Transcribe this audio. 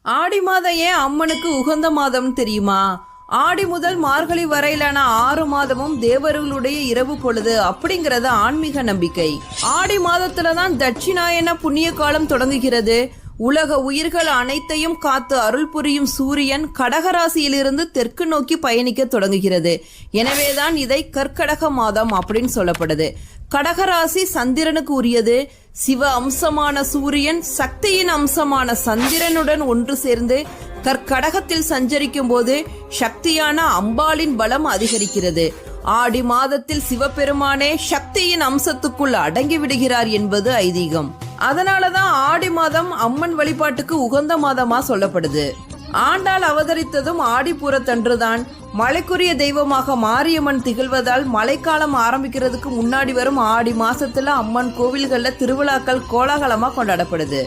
ஆடி மாதம் ஏன் அம்மனுக்கு உகந்த மாதம் தெரியுமா? ஆடி முதல் மார்கழி வரையிலான 6 மாதமும் தேவர்களுடைய இரவு பொழுது அப்படிங்கறது ஆன்மீக நம்பிக்கை. ஆடி மாதத்துலதான் தட்சிணாயன புண்ணிய காலம் தொடங்குகிறது. உலக உயிர்கள் அனைத்தையும் காத்து அருள் புரியும் சூரியன் கடகராசியிலிருந்து தெற்கு நோக்கி பயணிக்க தொடங்குகிறது. எனவேதான் இதை கற்கடக மாதம் அப்படின்னு சொல்லப்படுது. கடகராசி சந்திரனுக்கு உரியது. சிவ அம்சமான சூரியன் சக்தியின் அம்சமான சந்திரனுடன் ஒன்று சேர்ந்து கற்கடகத்தில் சஞ்சரிக்கும் போது சக்தியான அம்பாளின் பலம் அதிகரிக்கிறது. ஆடி மாதத்தில் சிவபெருமானே சக்தியின் அம்சத்துக்குள் அடங்கி விடுகிறார் என்பது ஐதீகம். அதனாலதான் ஆடி மாதம் அம்மன் வழிபாட்டுக்கு உகந்த மாதமா சொல்லப்படுது. ஆண்டாள் அவதரித்ததும் ஆடிப்பூரத்தன்றுதான். மழைக்குரிய தெய்வமாக மாரியம்மன் திகழ்வதால் மழைக்காலம் ஆரம்பிக்கிறதுக்கு முன்னாடி வரும் ஆடி மாசத்துல அம்மன் கோவில்கள்ல திருவிழாக்கள் கோலாகலமா கொண்டாடப்படுது.